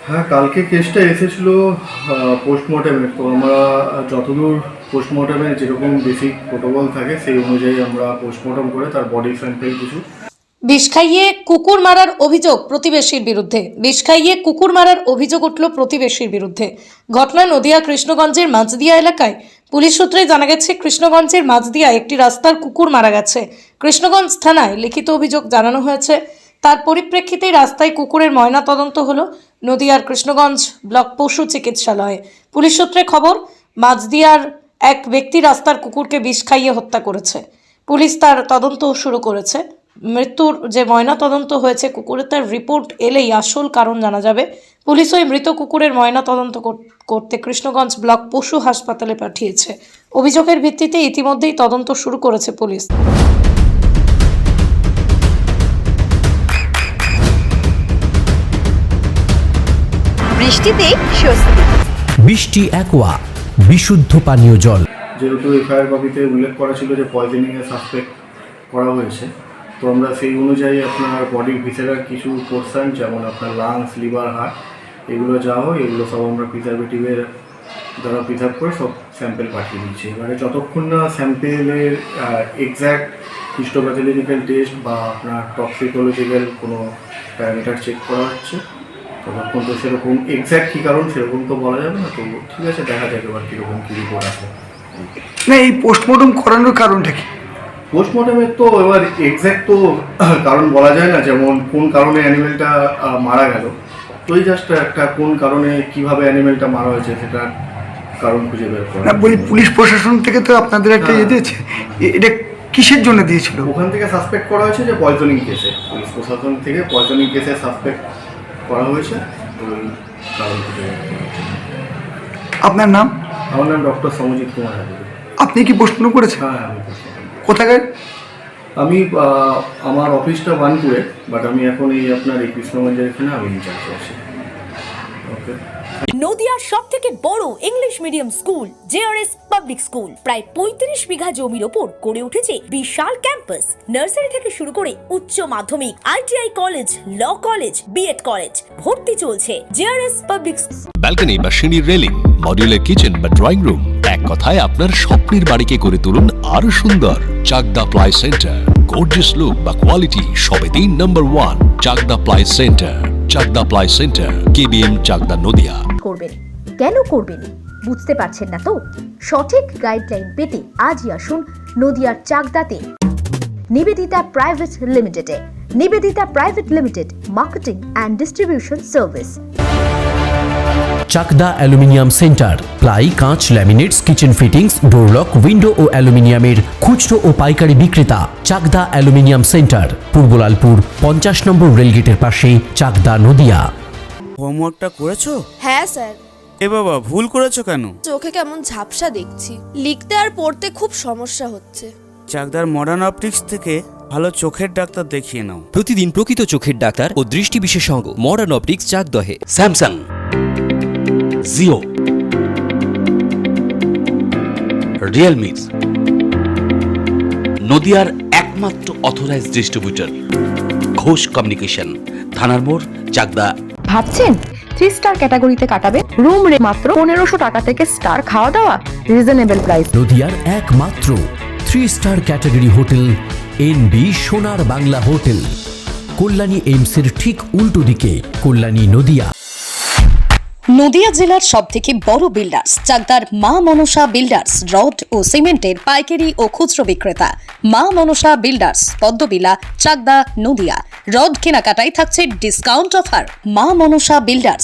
হ্যাঁ, কালকে কেসটা এসেছিল পোস্টমর্টমের। তো আমরা যতদূর পোস্টমর্টমের যেরকম বেসিক প্রোটোকল থাকে সেই অনুযায়ী আমরা পোস্টমর্টম করে তার বডি স্যাম্পেল কিছু। বিষ খাইয়ে কুকুর মারার অভিযোগ প্রতিবেশীর বিরুদ্ধে। বিষ খাইয়ে কুকুর মারার অভিযোগ উঠল প্রতিবেশীর বিরুদ্ধে। ঘটনা নদিয়া কৃষ্ণগঞ্জের মাঝদিয়া এলাকায়। পুলিশ সূত্রে জানা গেছে, কৃষ্ণগঞ্জের মাঝদিয়া একটি রাস্তার কুকুর মারা গেছে। কৃষ্ণগঞ্জ থানায় লিখিত অভিযোগ জানানো হয়েছে। তার পরিপ্রেক্ষিতে রাস্তায় কুকুরের ময়না তদন্ত হলো নদিয়ার কৃষ্ণগঞ্জ ব্লক পশু চিকিৎসালয়ে। পুলিশ সূত্রে খবর, মাঝদিয়ার এক ব্যক্তি রাস্তার কুকুরকে বিষ খাইয়ে হত্যা করেছে। পুলিশ তার তদন্ত শুরু করেছে। মৃত্যুর যে ময়না তদন্ত হয়েছে কুকুরের, তার রিপোর্ট এলেই আসল কারণ জানা যাবে। পুলিশ ওই মৃত কুকুরের ময়না তদন্ত করতে কৃষ্ণগঞ্জ ব্লক পশু হাসপাতালে পাঠিয়েছে। অভিযোগের ভিত্তিতে ইতিমধ্যেই তদন্ত শুরু করেছে পুলিশ। বৃষ্টিতে স্বস্তি। বৃষ্টি অ্যাকোয়া বিশুদ্ধ পানীয় জল। যেহেতু এফআইআর কপিতে উল্লেখ করা ছিল যে পয়জনিংয়ে সাসপেক্ট করা হয়েছে, তো আমরা সেই অনুযায়ী আপনার বডির ভিতরের কিছু পোর্শন, যেমন আপনার লাংস, লিভার, হার্ট, এগুলো যা হয় এগুলো সব আমরা প্রিজারভেটিভের দ্বারা পৃথক করে সব স্যাম্পেল পাঠিয়ে দিচ্ছি। এবারে যতক্ষণ না স্যাম্পেলের এক্স্যাক্ট হিস্টোপ্যাথোলজিক্যাল টেস্ট বা আপনার টক্সিকোলজিক্যাল কোনো প্যারামিটার চেক করা হচ্ছে, ততক্ষণ তো সেরকম এক্স্যাক্ট কী কারণ সেরকম তো বলা যাবে না। তো ঠিক আছে, দেখা যাবে এবার কীরকম কী রিপোর্ট আসে। না, এই পোস্টমর্টম করানোর কারণটা কি? পোস্টমর্টমের তো এবার এক্স্যাক্ট তো কারণ বলা যায় না, যেমন কোন কারণে অ্যানিমেলটা মারা গেল, তো এই জাস্ট একটা কোন কারণে কিভাবে অ্যানিমেলটা মারা হয়েছে সেটার কারণ খুঁজে বের করা। না, বলি পুলিশ প্রশাসন থেকে তো আপনাদের একটা ইয়ে দিয়েছে, এটা কিসের জন্য দিয়েছিল? ওখান থেকে সাসপেক্ট করা হয়েছে যে পয়জনিং কেসে, পুলিশ প্রশাসন থেকে পয়জনিং কেসে সাসপেক্ট করা হয়েছে। তো এই কারণ খুঁজে বের করা হয়েছে। আপনার নাম? আমার নাম ডক্টর সমজিৎ কুমার হাজরি। আপনি কি পোস্টমর্টম করেছেন? হ্যাঁ, আমি postmortem। কোথাকার? আমি আমার অফিসটা বানপুরে, বাট আমি এখন এই আপনার এই কৃষ্ণগঞ্জের এখানে আমি ইনচার্জে আছি। ওকে। নদিয়ার সব থেকে বড় English medium school JRS public school প্রায় ৩৫ বিঘা জমির ওপর গড়ে উঠেছে বিশাল ক্যাম্পাস। নার্সারি থেকে শুরু করে উচ্চ মাধ্যমিক, ITI college, law college, BEd college, ভর্তি চলছে জেআরএস পাবলিক। ব্যালকনি বা সিঁড়ির রেলিং, মডিউলার কিচেন বা ড্রয়িং রুম, এক কথায় আপনার স্বপ্নের বাড়িকে করে তুলুন আরো সুন্দর। Chakdah ply centre, gorgeous look বা কোয়ালিটি সবে ৩ number 1 Chakdah ply centre. Chakdah ply centre, KBM, Chakdah, Nadia. করবেন কেন করবেন বুঝতে পারছেন না তো? সঠিক গাইডলাইন পেতে আজই আসুন নদিয়ার চাকদাতে নিবেদিতা প্রাইভেট লিমিটেডে। Nivedita private limited, marketing and distribution service. Chakdah aluminium centre, ply, কাঁচ, laminates, kitchen fittings, door lock, window ও অ্যালুমিনিয়ামের খুচরো ও পাইকারি বিক্রেতা। চাকদা অ্যালুমিনিয়াম সেন্টার, পূর্বলালপুর 50 নম্বর রেলগেটের পাশে, চাকদা, নদিয়া। হোমওয়ার্কটা করেছো? হ্যাঁ স্যার। এ বাবা, ভুল করেছো কেন? চোখে কেমন ঝাপসা দেখছি, লিখতে আর পড়তে খুব সমস্যা হচ্ছে। চাকদার মডার্ন অপটিক্স থেকে ভালো চোখের ডাক্তার দেখিয়ে নাও। প্রতিদিন প্রকৃত চোখের ডাক্তার ও দৃষ্টি বিশেষজ্ঞ মডার্ন অপটিক্স, চাকদহে। স্যামসাং, জিও, রিয়েলমি, নদিয়ার একমাত্র অথরাইজড ডিস্ট্রিবিউটর ঘোষ কমিউনিকেশন, থানার মোড়, চাকদা। ভাবছেন 3 স্টার ক্যাটাগরিতে কাটাবেন? রুম রে মাত্র 1500 টাকা থেকে স্টার, খাওয়া দাওয়া রিজনেবল প্রাইস। নদিয়ার একমাত্র 3 স্টার ক্যাটাগরি হোটেল এনবি সোনার বাংলা হোটেল, কল্যাণী এইমসের ঠিক উল্টো দিকে, কল্যাণী, নদিয়া। নদিয়া জেলার সব থেকে বড় বিল্ডার্স চাকদার মা মনসা বিল্ডার্স, রড ও সিমেন্টের পাইকারি ও খুচরো বিক্রেতা। মা মনসা বিল্ডার্স, পদ্মবিলা, চাকদা, নদিয়া। রড কেনাকাটায় থাকছে ডিসকাউন্ট অফার। মা মনসা বিল্ডার্স,